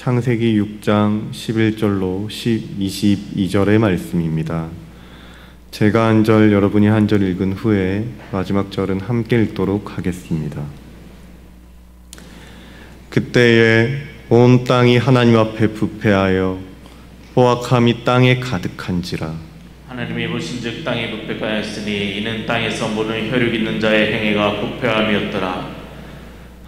창세기 6장 11절로 22절의 말씀입니다. 제가 한 절, 여러분이 한 절 읽은 후에 마지막 절은 함께 읽도록 하겠습니다. 그때에 온 땅이 하나님 앞에 부패하여 포악함이 땅에 가득한지라. 하나님이 보신즉 땅이 부패하였으니 이는 땅에서 모든 혈육 있는 자의 행위가 부패함이었더라.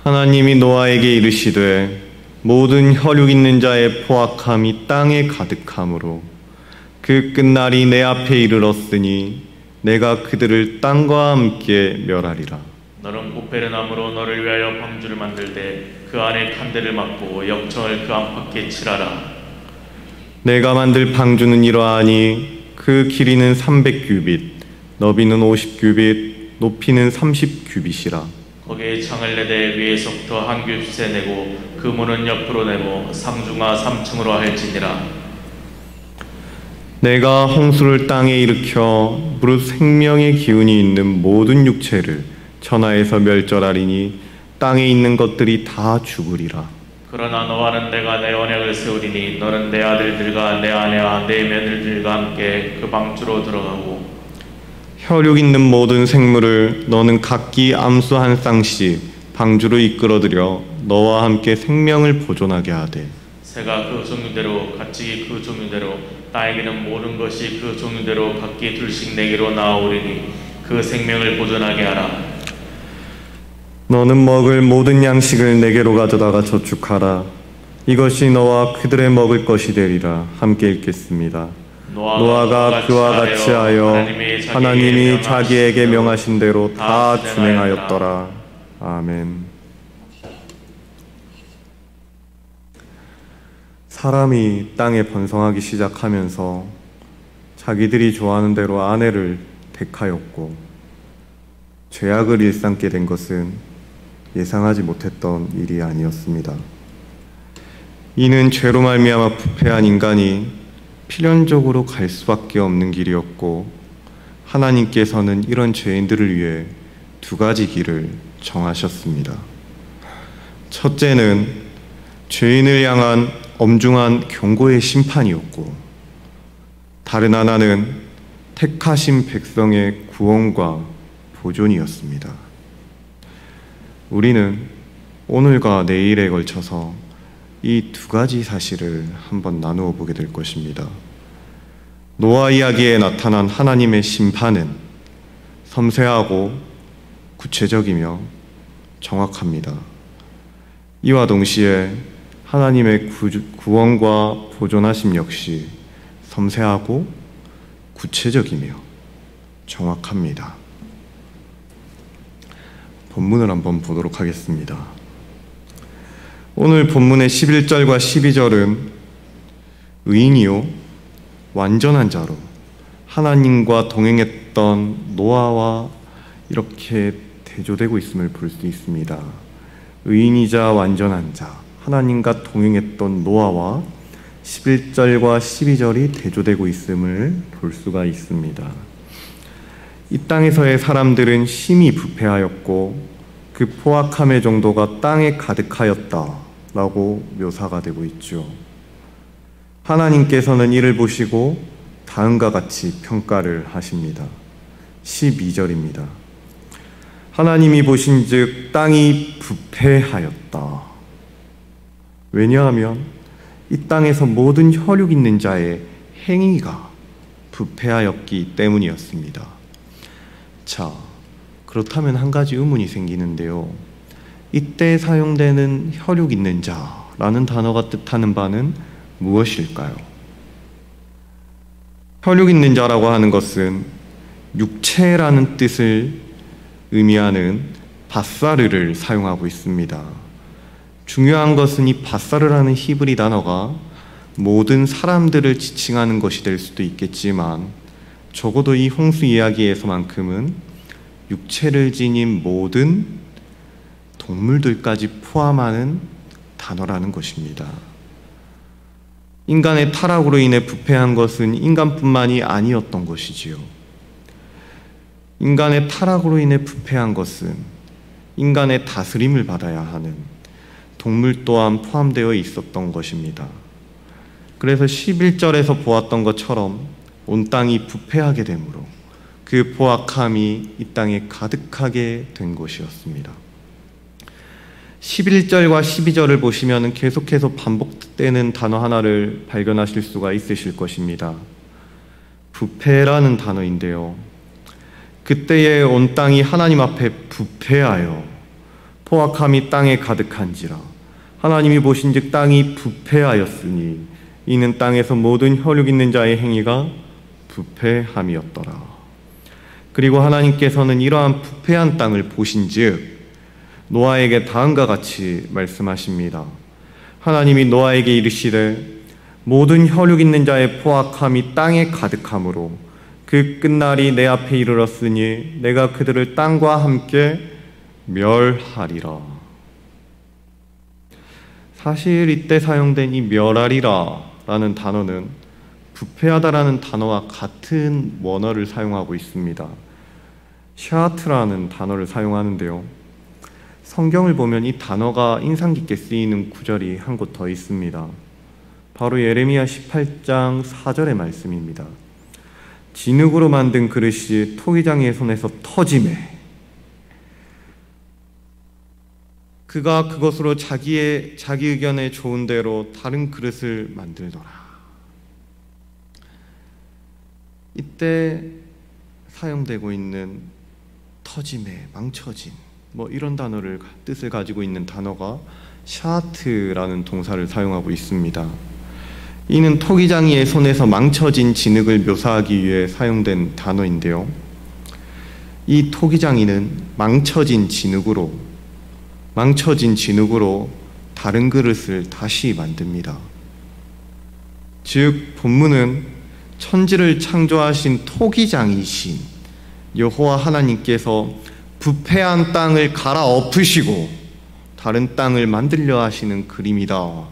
하나님이 노아에게 이르시되 모든 혈육 있는 자의 포악함이 땅에 가득함으로 그 끝날이 내 앞에 이르렀으니 내가 그들을 땅과 함께 멸하리라. 너는 부패를 나무로 너를 위하여 방주를 만들되 그 안에 칸대를 막고 역청을 그 안팎에 칠하라. 내가 만들 방주는 이러하니 그 길이는 300규빗, 너비는 50규빗, 높이는 30규빗이라. 거기에 창을 내되 위에서부터 한 규빗에 내고 그 문은 옆으로 내고 상중하 3층으로 할지니라. 내가 홍수를 땅에 일으켜 무릇 생명의 기운이 있는 모든 육체를 천하에서 멸절하리니 땅에 있는 것들이 다 죽으리라. 그러나 너와는 내가 내 언약을 세우리니 너는 내 아들들과 내 아내와 내 며느리들과 함께 그 방주로 들어가고 혈육 있는 모든 생물을 너는 각기 암수 한 쌍씩 방주로 이끌어들여 너와 함께 생명을 보존하게 하되 새가 그 종류대로 가축이 그 종류대로 땅에게는 모든 것이 그 종류대로 각기 둘씩 내게로 나아오리니 그 생명을 보존하게 하라. 너는 먹을 모든 양식을 내게로 가져다가 저축하라. 이것이 너와 그들의 먹을 것이 되리라. 함께 읽겠습니다. 노아가 그와 같이 하여 하나님이 자기에게 명하신 대로 다 준행하였더라. 아멘. 사람이 땅에 번성하기 시작하면서 자기들이 좋아하는 대로 아내를 택하였고 죄악을 일삼게 된 것은 예상하지 못했던 일이 아니었습니다. 이는 죄로 말미암아 부패한 인간이 필연적으로 갈 수밖에 없는 길이었고 하나님께서는 이런 죄인들을 위해 두 가지 길을 정하셨습니다. 첫째는 죄인을 향한 엄중한 경고의 심판이었고 다른 하나는 택하신 백성의 구원과 보존이었습니다. 우리는 오늘과 내일에 걸쳐서 이 두 가지 사실을 한번 나누어 보게 될 것입니다. 노아 이야기에 나타난 하나님의 심판은 섬세하고 구체적이며 정확합니다. 이와 동시에 하나님의 구원과 보존하심 역시 섬세하고 구체적이며 정확합니다. 본문을 한번 보도록 하겠습니다. 오늘 본문의 11절과 12절은 의인이요 완전한 자로 하나님과 동행했던 노아와 이렇게 대조되고 있음을 볼 수 있습니다. 의인이자 완전한 자, 하나님과 동행했던 노아와 11절과 12절이 대조되고 있음을 볼 수가 있습니다. 이 땅에서의 사람들은 심히 부패하였고 그 포악함의 정도가 땅에 가득하였다라고 묘사가 되고 있죠. 하나님께서는 이를 보시고 다음과 같이 평가를 하십니다. 12절입니다. 하나님이 보신즉 땅이 부패하였다. 왜냐하면 이 땅에서 모든 혈육 있는 자의 행위가 부패하였기 때문이었습니다. 자, 그렇다면 한 가지 의문이 생기는데요. 이때 사용되는 혈육 있는 자라는 단어가 뜻하는 바는 무엇일까요? 혈육 있는 자라고 하는 것은 육체라는 뜻을 의미하는 바사르를 사용하고 있습니다. 중요한 것은 이 바사르라는 히브리 단어가 모든 사람들을 지칭하는 것이 될 수도 있겠지만 적어도 이 홍수 이야기에서만큼은 육체를 지닌 모든 동물들까지 포함하는 단어라는 것입니다. 인간의 타락으로 인해 부패한 것은 인간뿐만이 아니었던 것이지요. 인간의 타락으로 인해 부패한 것은 인간의 다스림을 받아야 하는, 동물 또한 포함되어 있었던 것입니다. 그래서 11절에서 보았던 것처럼 온 땅이 부패하게 되므로 그 포악함이 이 땅에 가득하게 된 것이었습니다. 11절과 12절을 보시면 계속해서 반복되는 단어 하나를 발견하실 수가 있으실 것입니다. 부패라는 단어인데요. 그때에 온 땅이 하나님 앞에 부패하여 포악함이 땅에 가득한지라 하나님이 보신즉 땅이 부패하였으니 이는 땅에서 모든 혈육 있는 자의 행위가 부패함이었더라. 그리고 하나님께서는 이러한 부패한 땅을 보신즉 노아에게 다음과 같이 말씀하십니다. 하나님이 노아에게 이르시되 모든 혈육 있는 자의 포악함이 땅에 가득하므로 그 끝날이 내 앞에 이르렀으니 내가 그들을 땅과 함께 멸하리라. 사실 이때 사용된 이 멸하리라 라는 단어는 부패하다라는 단어와 같은 원어를 사용하고 있습니다. 샤트라는 단어를 사용하는데요. 성경을 보면 이 단어가 인상 깊게 쓰이는 구절이 한 곳 더 있습니다. 바로 예레미야 18장 4절의 말씀입니다. 진흙으로 만든 그릇이 토기장이의 손에서 터지매 그가 그것으로 자기 의견에 좋은 대로 다른 그릇을 만들더라. 이때 사용되고 있는 터짐에 망쳐진 이런 단어를 뜻을 가지고 있는 단어가 샤트라는 동사를 사용하고 있습니다. 이는 토기장이의 손에서 망쳐진 진흙을 묘사하기 위해 사용된 단어인데요. 이 토기장이는 망쳐진 진흙으로 다른 그릇을 다시 만듭니다. 즉 본문은 천지를 창조하신 토기장이신 여호와 하나님께서 부패한 땅을 갈아엎으시고 다른 땅을 만들려 하시는 그림이다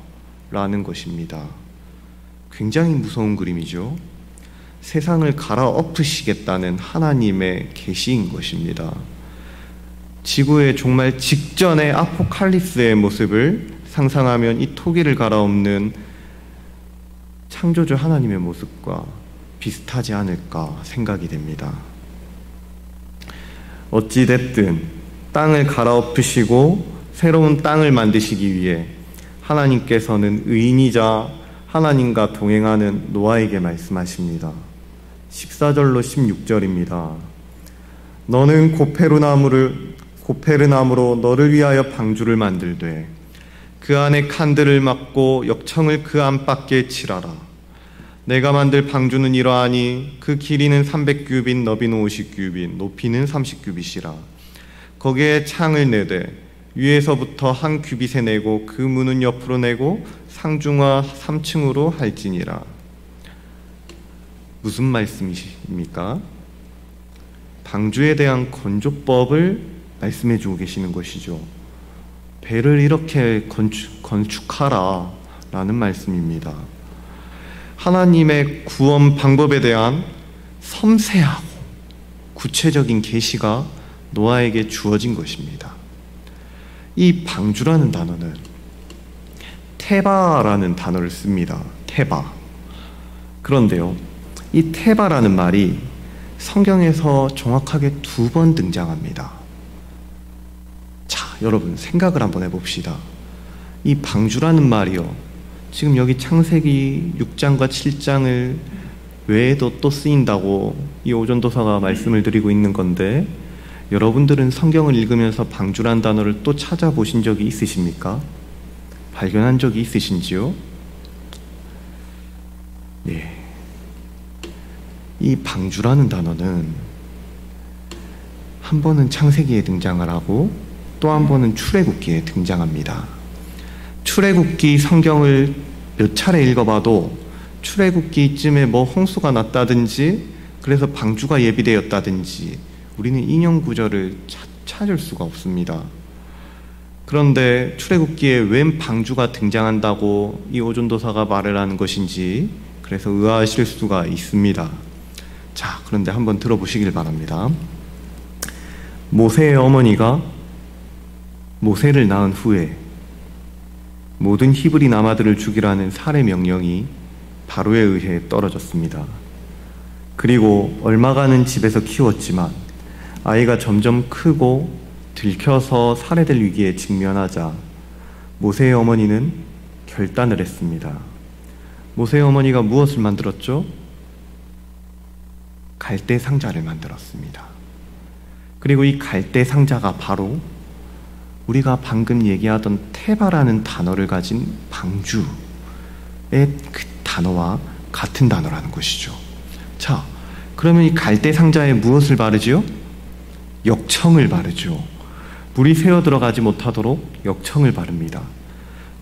라는 것입니다. 굉장히 무서운 그림이죠. 세상을 갈아엎으시겠다는 하나님의 계시인 것입니다. 지구의 종말 직전의 아포칼립스의 모습을 상상하면 이 토기를 갈아엎는 창조주 하나님의 모습과 비슷하지 않을까 생각이 됩니다. 어찌됐든 땅을 갈아엎으시고 새로운 땅을 만드시기 위해 하나님께서는 의인이자 하나님과 동행하는 노아에게 말씀하십니다. 14절로 16절입니다. 너는 고페르나무로 너를 위하여 방주를 만들되 그 안에 칸들을 막고 역청을 그 안팎에 칠하라. 내가 만들 방주는 이러하니 그 길이는 300규빗, 너비는 50규빗, 높이는 30규빗이라. 거기에 창을 내되 위에서부터 한 규빗에 내고 그 문은 옆으로 내고 상중하 3층으로 할지니라. 무슨 말씀이십니까? 방주에 대한 건조법을 말씀해 주고 계시는 것이죠. 배를 이렇게 건축하라 라는 말씀입니다. 하나님의 구원 방법에 대한 섬세하고 구체적인 계시가 노아에게 주어진 것입니다. 이 방주라는 단어는 테바라는 단어를 씁니다. 테바. 그런데요, 이 테바라는 말이 성경에서 정확하게 2번 등장합니다. 자, 여러분 생각을 한번 해봅시다. 이 방주라는 말이요, 지금 여기 창세기 6장과 7장을 외에도 또 쓰인다고 이 오전도사가 말씀을 드리고 있는 건데, 여러분들은 성경을 읽으면서 방주란 단어를 또 찾아보신 적이 있으십니까? 발견한 적이 있으신지요? 네. 이 방주라는 단어는 한 번은 창세기에 등장을 하고 또 한 번은 출애굽기에 등장합니다. 출애굽기 성경을 몇 차례 읽어봐도 출애굽기쯤에 홍수가 났다든지 그래서 방주가 예비되었다든지 우리는 인용 구절을 찾을 수가 없습니다. 그런데 출애굽기에 웬 방주가 등장한다고 이 오전도사가 말을 하는 것인지 그래서 의아하실 수가 있습니다. 자, 그런데 한번 들어보시길 바랍니다. 모세의 어머니가 모세를 낳은 후에 모든 히브리 남아들을 죽이라는 살해 명령이 바로에 의해 떨어졌습니다. 그리고 얼마간은 집에서 키웠지만 아이가 점점 크고 들켜서 살해될 위기에 직면하자 모세의 어머니는 결단을 했습니다. 모세의 어머니가 무엇을 만들었죠? 갈대 상자를 만들었습니다. 그리고 이 갈대 상자가 바로 우리가 방금 얘기하던 테바라는 단어를 가진 방주의 그 단어와 같은 단어라는 것이죠. 자, 그러면 이 갈대 상자에 무엇을 바르지요? 역청을 바르죠. 물이 새어 들어가지 못하도록 역청을 바릅니다.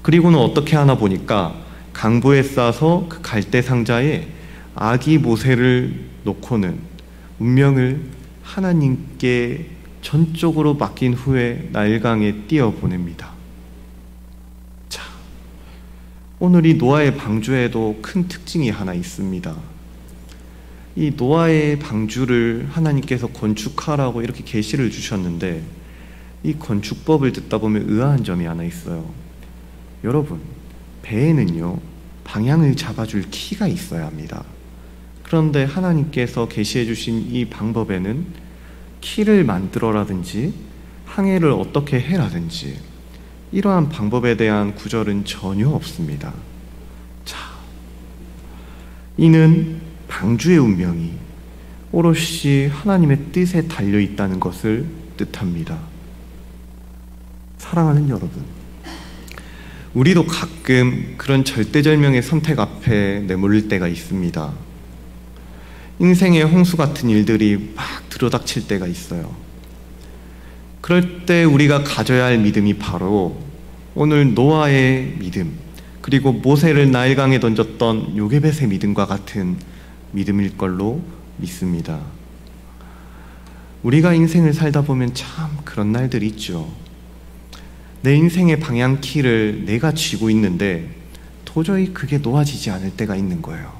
그리고는 어떻게 하나 보니까 강보에 싸서 그 갈대 상자에 아기 모세를 놓고는 운명을 하나님께 전적으로 맡긴 후에 나일강에 띄어보냅니다. 자, 오늘 이 노아의 방주에도 큰 특징이 하나 있습니다. 이 노아의 방주를 하나님께서 건축하라고 이렇게 계시를 주셨는데 이 건축법을 듣다 보면 의아한 점이 하나 있어요. 여러분, 배에는요 방향을 잡아줄 키가 있어야 합니다. 그런데 하나님께서 계시해 주신 이 방법에는 키를 만들어라든지 항해를 어떻게 해라든지 이러한 방법에 대한 구절은 전혀 없습니다. 자, 이는 방주의 운명이 오롯이 하나님의 뜻에 달려있다는 것을 뜻합니다. 사랑하는 여러분, 우리도 가끔 그런 절대절명의 선택 앞에 내몰릴 때가 있습니다. 인생의 홍수 같은 일들이 막 들어닥칠 때가 있어요. 그럴 때 우리가 가져야 할 믿음이 바로 오늘 노아의 믿음, 그리고 모세를 나일강에 던졌던 요게벳의 믿음과 같은 믿음일 걸로 믿습니다. 우리가 인생을 살다 보면 참 그런 날들이 있죠. 내 인생의 방향키를 내가 쥐고 있는데 도저히 그게 놓아지지 않을 때가 있는 거예요.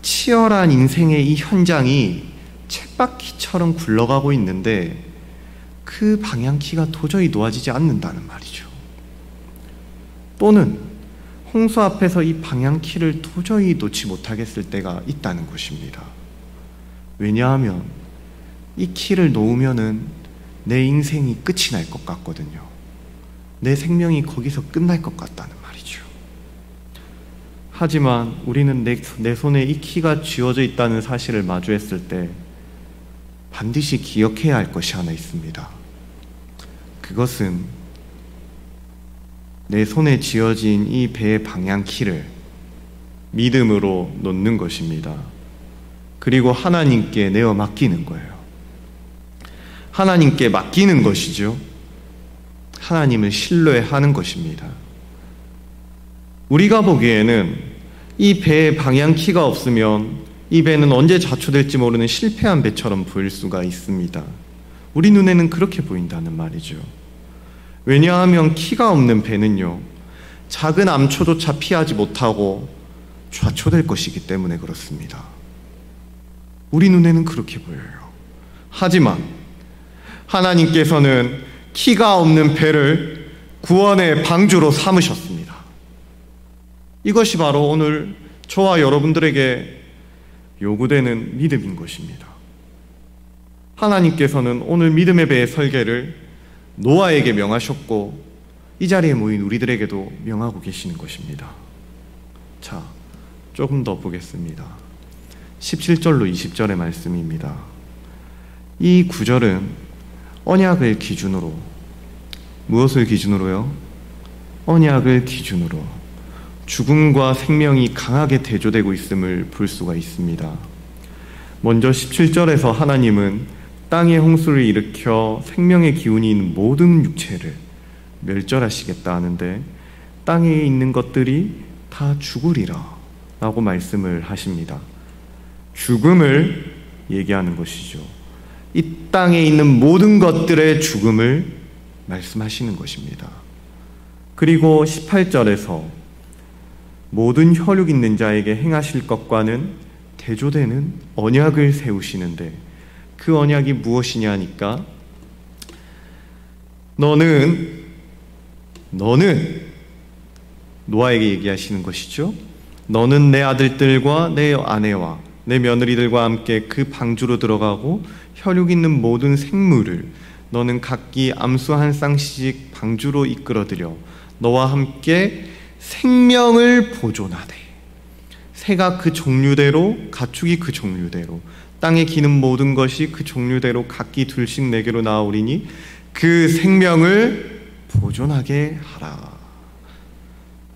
치열한 인생의 이 현장이 쳇바퀴처럼 굴러가고 있는데 그 방향키가 도저히 놓아지지 않는다는 말이죠. 또는 홍수 앞에서 이 방향키를 도저히 놓지 못하겠을 때가 있다는 것입니다. 왜냐하면 이 키를 놓으면은 내 인생이 끝이 날 것 같거든요. 내 생명이 거기서 끝날 것 같다는 말이죠. 하지만 우리는 내 손에 이 키가 쥐어져 있다는 사실을 마주했을 때 반드시 기억해야 할 것이 하나 있습니다. 그것은 내 손에 쥐어진 이 배의 방향키를 믿음으로 놓는 것입니다. 그리고 하나님께 내어 맡기는 거예요. 하나님께 맡기는 것이죠. 하나님을 신뢰하는 것입니다. 우리가 보기에는 이 배에 방향키가 없으면 이 배는 언제 좌초될지 모르는 실패한 배처럼 보일 수가 있습니다. 우리 눈에는 그렇게 보인다는 말이죠. 왜냐하면 키가 없는 배는요, 작은 암초조차 피하지 못하고 좌초될 것이기 때문에 그렇습니다. 우리 눈에는 그렇게 보여요. 하지만 하나님께서는 키가 없는 배를 구원의 방주로 삼으셨습니다. 이것이 바로 오늘 저와 여러분들에게 요구되는 믿음인 것입니다. 하나님께서는 오늘 믿음의 배의 설계를 노아에게 명하셨고 이 자리에 모인 우리들에게도 명하고 계시는 것입니다. 자, 조금 더 보겠습니다. 17절로 20절의 말씀입니다. 이 구절은 언약을 기준으로, 무엇을 기준으로요? 언약을 기준으로 죽음과 생명이 강하게 대조되고 있음을 볼 수가 있습니다. 먼저 17절에서 하나님은 땅에 홍수를 일으켜 생명의 기운이 있는 모든 육체를 멸절하시겠다 하는데 땅에 있는 것들이 다 죽으리라 라고 말씀을 하십니다. 죽음을 얘기하는 것이죠. 이 땅에 있는 모든 것들의 죽음을 말씀하시는 것입니다. 그리고 18절에서 모든 혈육 있는 자에게 행하실 것과는 대조되는 언약을 세우시는데 그 언약이 무엇이냐 하니까 너는 너는, 노아에게 얘기하시는 것이죠. 너는 내 아들들과 내 아내와 내 며느리들과 함께 그 방주로 들어가고 혈육 있는 모든 생물을 너는 각기 암수 한 쌍씩 방주로 이끌어들여 너와 함께 생명을 보존하되, 새가 그 종류대로, 가축이 그 종류대로, 땅에 기는 모든 것이 그 종류대로 각기 둘씩 내게로 나아오리니 그 생명을 보존하게 하라.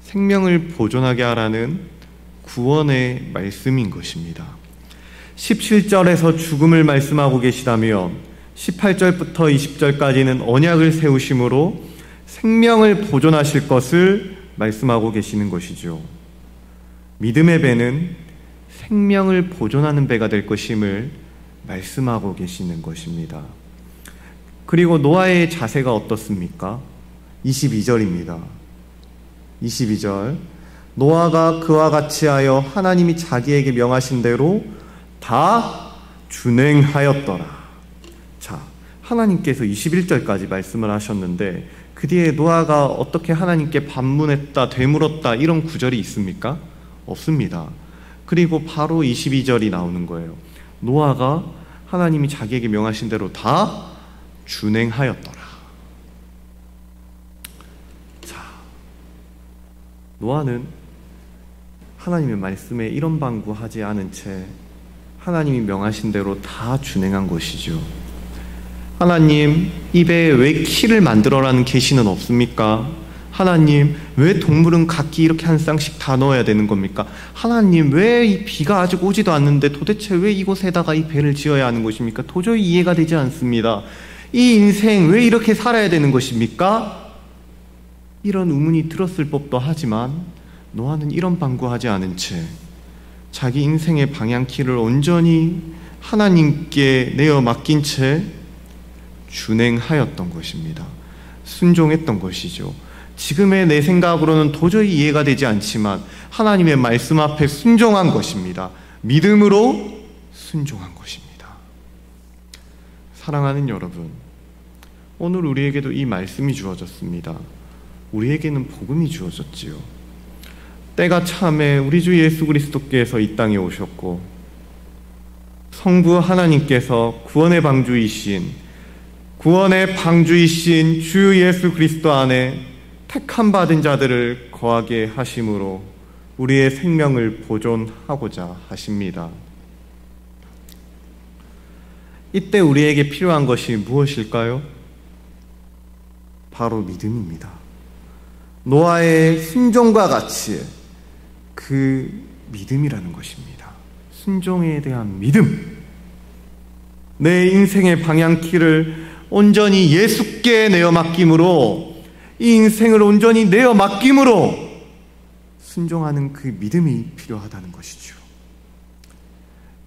생명을 보존하게 하라는 구원의 말씀인 것입니다. 17절에서 죽음을 말씀하고 계시다면 18절부터 20절까지는 언약을 세우심으로 생명을 보존하실 것을 말씀하고 계시는 것이죠. 믿음의 배는 생명을 보존하는 배가 될 것임을 말씀하고 계시는 것입니다. 그리고 노아의 자세가 어떻습니까? 22절입니다. 22절, 노아가 그와 같이 하여 하나님이 자기에게 명하신 대로 다 준행하였더라. 자, 하나님께서 21절까지 말씀을 하셨는데 그 뒤에 노아가 어떻게 하나님께 반문했다, 되물었다 이런 구절이 있습니까? 없습니다. 그리고 바로 22절이 나오는 거예요. 노아가 하나님이 자기에게 명하신 대로 다 준행하였더라. 자, 노아는 하나님의 말씀에 이런 방구하지 않은 채 하나님이 명하신 대로 다 준행한 것이죠. 하나님, 입에 왜 키를 만들어라는 계시는 없습니까? 하나님, 왜 동물은 각기 이렇게 한 쌍씩 다 넣어야 되는 겁니까? 하나님, 왜 이 비가 아직 오지도 않는데 도대체 왜 이곳에다가 이 배를 지어야 하는 것입니까? 도저히 이해가 되지 않습니다. 이 인생 왜 이렇게 살아야 되는 것입니까? 이런 의문이 들었을 법도 하지만 노아는 이런 방구하지 않은 채 자기 인생의 방향키를 온전히 하나님께 내어 맡긴 채 준행하였던 것입니다. 순종했던 것이죠. 지금의 내 생각으로는 도저히 이해가 되지 않지만 하나님의 말씀 앞에 순종한 것입니다. 믿음으로 순종한 것입니다. 사랑하는 여러분, 오늘 우리에게도 이 말씀이 주어졌습니다. 우리에게는 복음이 주어졌지요. 때가 참에 우리 주 예수 그리스도께서 이 땅에 오셨고 성부 하나님께서 구원의 방주이신 주 예수 그리스도 안에 택함 받은 자들을 거하게 하심으로 우리의 생명을 보존하고자 하십니다. 이때 우리에게 필요한 것이 무엇일까요? 바로 믿음입니다. 노아의 순종과 같이 그 믿음이라는 것입니다. 순종에 대한 믿음. 내 인생의 방향키를 온전히 예수께 내어 맡김으로, 이 인생을 온전히 내어 맡김으로 순종하는 그 믿음이 필요하다는 것이죠.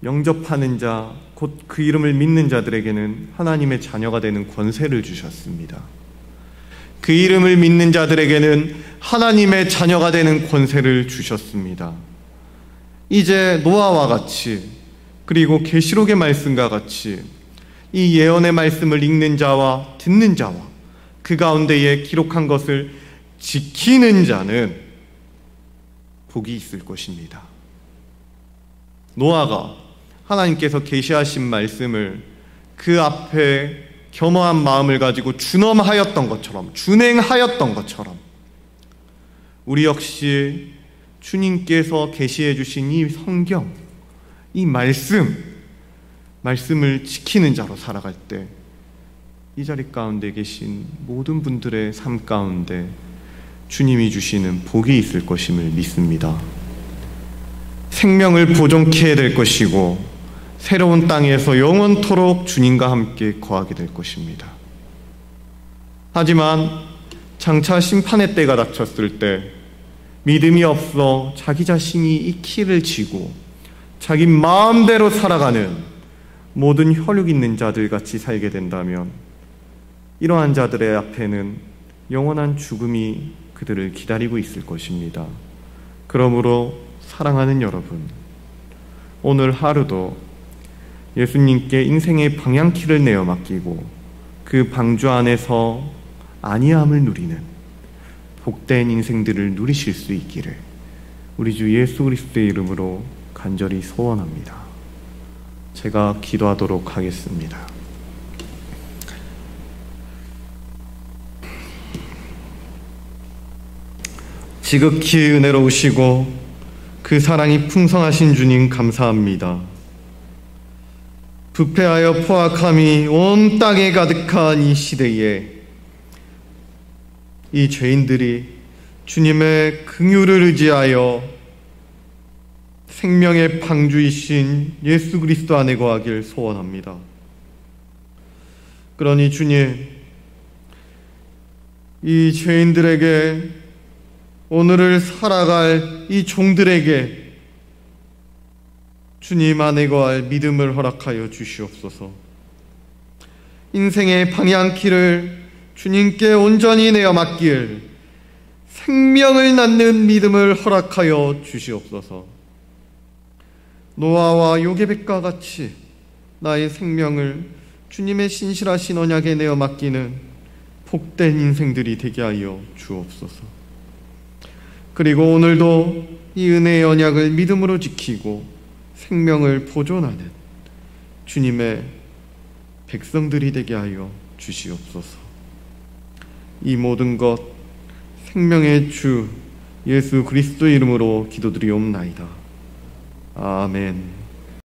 영접하는 자, 곧 그 이름을 믿는 자들에게는 하나님의 자녀가 되는 권세를 주셨습니다. 그 이름을 믿는 자들에게는 하나님의 자녀가 되는 권세를 주셨습니다. 이제 노아와 같이, 그리고 계시록의 말씀과 같이 이 예언의 말씀을 읽는 자와 듣는 자와 그 가운데에 기록한 것을 지키는 자는 복이 있을 것입니다. 노아가 하나님께서 계시하신 말씀을 그 앞에 겸허한 마음을 가지고 준엄하였던 것처럼, 준행하였던 것처럼 우리 역시 주님께서 계시해 주신 이 성경, 이 말씀을 지키는 자로 살아갈 때 이 자리 가운데 계신 모든 분들의 삶 가운데 주님이 주시는 복이 있을 것임을 믿습니다. 생명을 보존케 될 것이고 새로운 땅에서 영원토록 주님과 함께 거하게 될 것입니다. 하지만 장차 심판의 때가 닥쳤을 때 믿음이 없어 자기 자신이 이 키를 쥐고 자기 마음대로 살아가는 모든 혈육 있는 자들 같이 살게 된다면 이러한 자들의 앞에는 영원한 죽음이 그들을 기다리고 있을 것입니다. 그러므로 사랑하는 여러분, 오늘 하루도 예수님께 인생의 방향키를 내어 맡기고 그 방주 안에서 안위함을 누리는, 복된 인생들을 누리실 수 있기를 우리 주 예수 그리스도의 이름으로 간절히 소원합니다. 제가 기도하도록 하겠습니다. 지극히 은혜로우시고 그 사랑이 풍성하신 주님 감사합니다. 부패하여 포악함이 온 땅에 가득한 이 시대에 이 죄인들이 주님의 긍휼을 의지하여 생명의 방주이신 예수 그리스도 안에 거하길 소원합니다. 그러니 주님, 이 죄인들에게 오늘을 살아갈 이 종들에게 주님 안에 거할 믿음을 허락하여 주시옵소서. 인생의 방향키를 주님께 온전히 내어 맡길 생명을 낳는 믿음을 허락하여 주시옵소서. 노아와 요게벳과 같이 나의 생명을 주님의 신실하신 언약에 내어 맡기는 복된 인생들이 되게 하여 주옵소서. 그리고 오늘도 이 은혜의 언약을 믿음으로 지키고 생명을 보존하는 주님의 백성들이 되게 하여 주시옵소서. 이 모든 것 생명의 주 예수 그리스도 이름으로 기도드리옵나이다. 아멘.